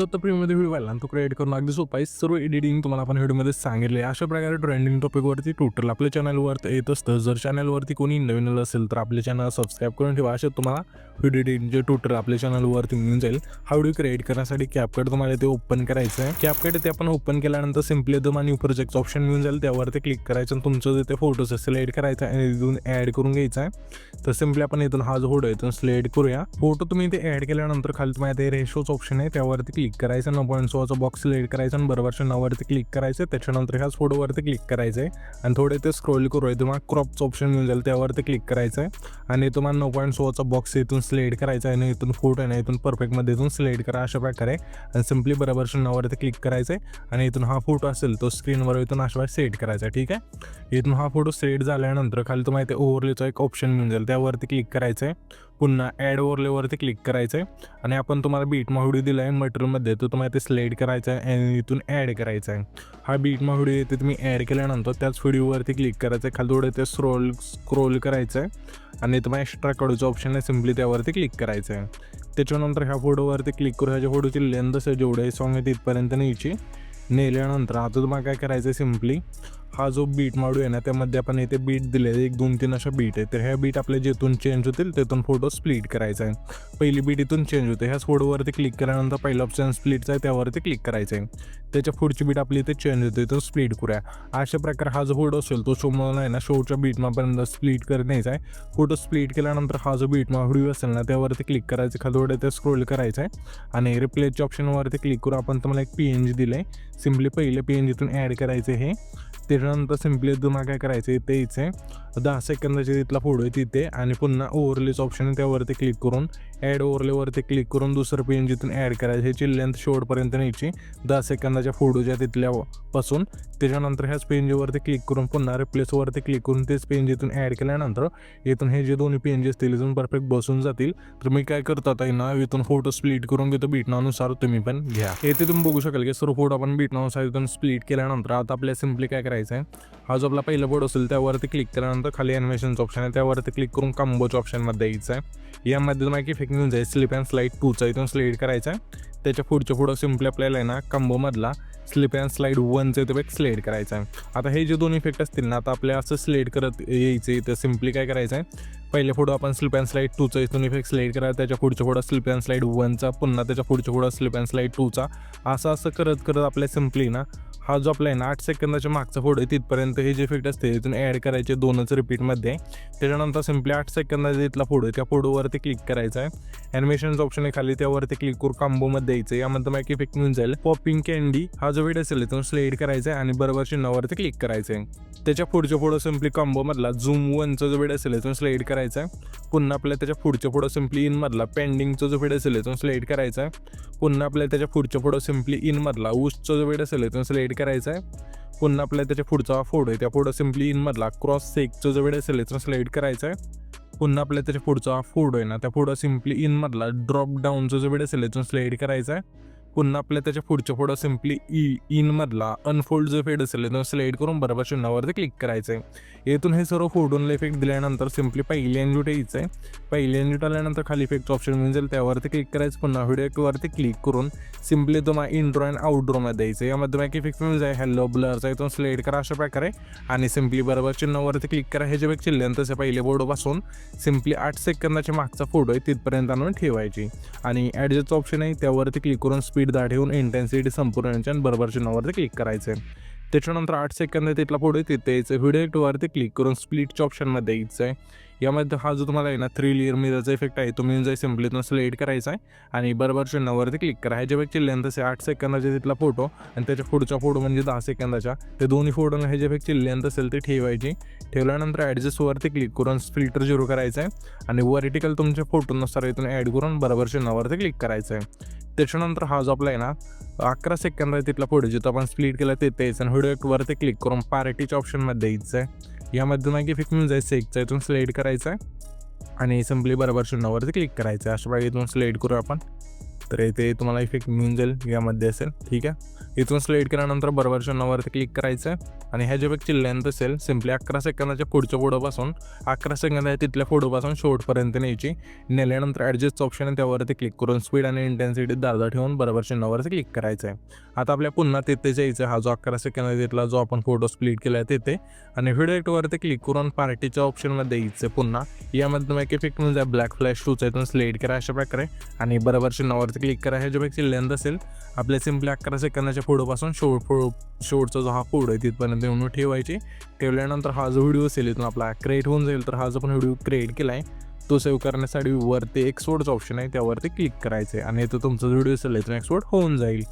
जो आता प्रीमियममध्ये व्हिडिओ पाहिला तो क्रिएट करणं अगदी सोपं आहे. सर्व एडिटिंग तुम्हाला आपण व्हिडिओमध्ये सांगितले. अशा प्रकारे ट्रेंडिंग टॉपिकवरती ट्युटोरियल आपल्या चॅनलवर येत असतं. जर चॅनलवरती कोणी नवीन असेल तर आपल्या चॅनल सबस्क्राईब करून ठेवा. असे तुम्हाला व्हिडिओ एडिटिंगचे ट्युटोरियल आपल्या चॅनलवरती मिळून जाईल. हा व्हिडिओ क्रिएट करण्यासाठी कॅपकट तुम्हाला ते ओपन करायचं आहे. कॅपकट ते आपण ओपन केल्यानंतर सिम्पली एकदम न्यू प्रोजेक्ट ऑप्शन मिळून जाईल. त्यावरती क्लिक करायचं आणि तुमचं जे फोटोज सिलेक्ट करायचा आणि इथून ॲड करून घ्यायचा आहे. तर सिम्पली आपण इथून हा जो फोटो आहे इथून सिलेक्ट करूया. फोटो तुम्ही ते ॲड केल्यानंतर खाली तुम्हाला ते रेशोचं ऑप्शन आहे त्यावरती क्लिक करायचं. 9.6चा बॉक्स सिलेक्ट करायचा आणि बरोबरच्या नावावरती क्लिक करायचं. त्याच्यानंतर ह्याच फोटोवरती क्लिक करायचं आहे आणि थोडे ते स्क्रोल करूया. तुम्हाला क्रॉपचं ऑप्शन मिळून जाईल त्यावरती क्लिक करायचं आहे आणि तुम्हाला 9.6चा बॉक्स इथून सिलेक्ट करायचा आहे आणि इथून फोटो आहे ना इथून परफेक्टमध्ये इथून सिलेक्ट करा अशा प्रकारे आणि सिम्पली बरोबरच्या नावावरती क्लिक करायचं आहे आणि इथून हा फोटो असेल तो स्क्रीनवर इथून अशा सेट करायचा आहे. ठीक आहे. इथून हा फोटो सेट झाल्यानंतर खाली तुम्हाला ते ओव्हरलेचा एक ऑप्शन मिळून जाईल त्यावरती क्लिक करायचं आहे. पुन्हा ॲड ओव्हरलेवरती क्लिक करायचं आहे आणि आपण तुम्हाला बीटमा व्हिडिओ दिला आहे मटेरियलमध्ये तर तुम्हाला ते सिलेक्ट करायचं आहे आणि इथून ॲड करायचं आहे. हा बीटमा व्हिडिओ येते तुम्ही ॲड केल्यानंतर त्याच व्हिडिओवरती क्लिक करायचं आहे. खाली थोडं ते स्क्रोल करायचं आहे आणि तुम्हाला एक्स्ट्रा कडूचं ऑप्शन आहे सिम्पली त्यावरती क्लिक करायचं आहे. त्याच्यानंतर ह्या फोटोवरती क्लिक करू. ह्याच्या फोटोची लेंथ असेल जेवढे सॉंग आहे तिथपर्यंत न्यायची. नेल्यानंतर आता तुम्हाला काय करायचं आहे सिम्पली हा जो बीट माडू आहे ना त्यामध्ये आपण इथे बीट दिले 1-2-3 अशा बीट आहे. तर ह्या बीट आपल्या जिथून चेंज होतील तिथून फोटो स्प्लिट करायचा आहे. पहिली बीट इथून चेंज होते. ह्याच फोटोवरती क्लिक केल्यानंतर पहिला ऑप्शन स्प्लिटचा आहे त्यावरती क्लिक करायचं आहे. त्याच्या पुढची बीट आपली इथे चेंज होते तर स्प्लिट करूया. अशा प्रकारे हा जो फोटो असेल तो शोला आहे ना शोच्या बीटमापर्यंत स्प्लिट करण्याचा आहे. फोटो स्प्लिट केल्यानंतर हा जो बीटमा व्हिडिओ असेल ना त्यावरती क्लिक करायचं. खाली थोडं ते स्क्रोल करायचं आहे आणि रिप्लेसच्या ऑप्शनवरती क्लिक करू. आपण तुम्हाला एक PNG दिलं आहे. सिम्पली पहिले PNGतून ॲड करायचं हे. त्याच्यानंतर सिम्पली तुम्हाला काय करायचं इथे यायचं आहे 10 सेकंदाचे तिथला फोटो आहे तिथे आणि पुन्हा ओव्हरलेचं ऑप्शन आहे त्यावरती क्लिक करून ॲड ओव्हरलेवरती क्लिक करून दुसरं PNGतून ॲड करायचं. ह्याची लेंथ शेवटपर्यंत न्यायची 10 सेकंदाच्या फोटोच्या तिथल्यापासून. त्याच्यानंतर ह्याच PNGवरती क्लिक करून पुन्हा रिप्लेसवरती क्लिक करून तेच PNGतून ॲड केल्यानंतर इथून हे जे दोन्ही PNG असतील इथून परफेक्ट बसून जातील. तर मी काय करतो आता ना इथून फोटो स्प्लिट करून घेतो बीटनानुसार तुम्ही पण घ्या. येथे तुम्ही बघू शकाल की सर्व फोटो आपण बीटनानुसार इथून स्प्लिट केल्यानंतर आता आपल्याला सिम्पली काय करायचं आहे हा जो आपला पहिला फोटो असेल त्यावरती क्लिक केल्यानंतर खाली ॲनिमेशनचं ऑप्शन आहे त्यावरती क्लिक करून कॉम्बोच्या ऑप्शनमध्ये यायचं आहे. यामध्ये तुम्हाला की इफेक्ट मिळून जाईल स्लिप अँड स्लाईड 2चा इथून सिलेक्ट करायचा आहे. त्याच्या पुढच्या फोटो सिम्पली आपल्याला आहे ना कॉम्बोमधला स्लिप अँड स्लाईड 1चा इफेक्ट सिलेक्ट करायचा आहे. आता हे जे दोन इफेक्ट असतील ना आता आपल्याला असं सिलेक्ट करत यायचं तर सिम्पली काय करायचं आहे पहिले फोटो आपण स्लिप अँड स्लाईड 2चा इथून इफेक्ट सिलेक्ट करायचा. त्याच्या पुढच्या फोटो स्लिप अँड स्लाईड 1चा पुन्हा त्याच्या पुढच्या फोटो स्लिप अँड स्लाईड 2चा असं करत करत आपल्या सिम्पली ना हा जो आपला आहे ना 8 सेकंदाच्या मागचा फोटो आहे तिथपर्यंत हे जे इफेक्ट असते तिथून ॲड करायचे दोनच रिपीटमध्ये. त्याच्यानंतर सिम्पली 8 सेकंदाचा इथला फोटो आहे त्या फोटोवरती क्लिक करायचा आहे. ॲनिमेशनचं ऑप्शन आहे खाली त्यावरती क्लिक करून कॉम्बोमध्ये यायचं. यामध्ये मग इफेक्ट मिळून जाईल पॉपिंग कॅन्डी. हा जो व्हिडिओ असेल तिथून सिलेक्ट करायचा आहे आणि बरोबर चिन्हावरती क्लिक करायचं आहे. त्याच्या पुढच्या फोटो सिम्पली कॉम्बोमधला झूम 1चा जो व्हिडिओ असेल तिथून सिलेक्ट करायचा आहे. पुन्हा आपल्याला त्याच्या पुढच्या फोटो सिम्पली इनमधला पेंडिंगचा जो व्हिडिओ असेल तिथून सिलेक्ट करायचा आहे. पुन्हा आपल्याला त्याच्या पुढच्या फोटो सिम्पली इनमधला ऊसचा जो व्हिडिओ असेल तिथून सिलेक्ट करायचा आहे. पुन्हा आपल्याला त्याच्या पुढचा फोटो आहे त्या फोटो सिम्पली इनमधला क्रॉस सेकचा जो व्हिडिओ असेल तिथून सिलेक्ट करायचा आहे. पुन्हा आपल्याला त्याच्या पुढचा फोटो आहे ना त्या फोटो सिम्पली इनमधला ड्रॉप डाऊनचा जो व्हिडिओ असेल तिथून सिलेक्ट करायचा आहे. पुन्हा आपल्या त्याच्या पुढच्या फोटो सिम्पली इनमधला अनफोल्ड जो फेड असेल तो सिलेक्ट करून बरोबर चिन्हावरती क्लिक करायचं आहे. येथून हे सर्व फोटोला इफेक्ट दिल्यानंतर सिम्पली पहिली एन्जुट यायचं आहे. पहिली एन्जुट आल्यानंतर खाली इफेक्ट ऑप्शन मिळून जाईल त्यावरती क्लिक करायचं. पुन्हा व्हिडिओवरती क्लिक करून सिम्पली तुम्हाला इंट्रो अँड आउटरोमध्ये द्यायचं. यामध्ये तुम्हाला इफेक्ट मिळून जाईल हॅलो ब्लरचा इथून सिलेक्ट करा अशा प्रकारे आणि सिम्पली बरोबर चिन्हावरती क्लिक करा. ह्याच्या पेक्षा चिल्ल्यान तसे पहिले फोटोपासून सिम्पली 8 सेकंदाच्या मागचा फोटो आहे तिथपर्यंत आणून ठेवायची आणि ॲडजस्टचं ऑप्शन आहे त्यावरती क्लिक करून स्पीड दाढवून इंटेन्सिटी संपूर्ण आणि बरोबर चिन्हावरती क्लिक करायचं आहे. त्याच्यानंतर 8 सेकंद तिथला फोटो आहे तिथे यायचं. व्हिडिओ वरती क्लिक करून स्प्लिटच्या ऑप्शनमध्ये यायचं आहे. यामध्ये हा जो तुम्हाला आहे ना 3 लेअर मिररचा इफेक्ट आहे तो मिळून जाईल. सिम्पली तुम्हाला सिलेक्ट करायचा आहे आणि बरोबर चिन्हावरती क्लिक करा. ह्याच्यापेक्षा लेंथ असे 8 सेकंदाचा तिथला फोटो आणि त्याच्या पुढचा फोटो म्हणजे 10 सेकंदाच्या ते दोन्ही फोटोला ह्याच्यापेक्षा लेंथ असेल ते ठेवायची. ठेवल्यानंतर ॲडजस्टवरती क्लिक करून फिल्टर 0 करायचं आहे आणि व्हर्टिकल तुमच्या फोटोनुसार इथून ॲड करून बरोबर चिन्हावरती क्लिक करायचं आहे. त्याच्यानंतर हा जो आपला आहे ना 11 सेकंद तिथला फोटो जिथं आपण स्प्लिट केला तिथे यायचं आणि व्हिडिओवरती क्लिक करून पार्टीच्या ऑप्शनमध्ये यायचं आहे. यामध्ये मग इफेक्ट मिळून जाईल सेकचा इथून सिलेक्ट करायचं आहे आणि सिम्पली बरोबर चिन्हावरती क्लिक करायचं आहे. अशा प्रकारे इथून सिलेक्ट करू आपण तर इथे तुम्हाला इफेक्ट मिळून जाईल यामध्ये असेल. ठीक आहे. इथून सिलेक्ट केल्यानंतर बरोबर चिन्हावरती क्लिक करायचं आहे आणि ह्याच्यापेक्षा लेंथ असेल सिम्पली 11 सेकंदाच्या पुढच्या फोटोपासून 11 सेकंद आहे तिथल्या फोटोपासून शेवटपर्यंत न्यायची. नेल्यानंतर ॲडजस्ट ऑप्शन आहे त्यावरती क्लिक करून स्पीड आणि इंटेन्सिटी 10 ठेवून बरोबर चिन्हावरती क्लिक करायचं आहे. आता आपल्या पुन्हा तिथे जायचं, हा जो 11 सेकंद आहे तिथला जो आपण फोटो स्प्लिट केला आहे तिथे, आणि व्हिडिओ एडिटवरती क्लिक करून पार्टीच्या ऑप्शनमध्ये यायचं पुन्हा. यामध्ये तुम्ही इफेक्ट म्हणजे ब्लॅक फ्लॅश टूचा इथून सिलेक्ट करा अशा प्रकारे आणि बरोबर चिन्हावरती क्लिक करा. ह्याच्यापेक्षा लेंथ असेल आपल्या सिम्पली 11 सेकंदाच्या फोटोपासून शेवटचा जो हा फोटो आहे तिथपर्यंत येऊन ठेवायची. ठेवल्यानंतर हा जो व्हिडिओ असेल इथून आपला क्रिएट होऊन जाईल. तर हा जो आपण व्हिडिओ क्रिएट केला आहे तो सेव्ह करण्यासाठी वरती एक्सपोर्टचा ऑप्शन आहे त्यावरती क्लिक करायचं आहे आणि इथं तुमचा व्हिडिओ असेल इथून एक्सपोर्ट होऊन जाईल.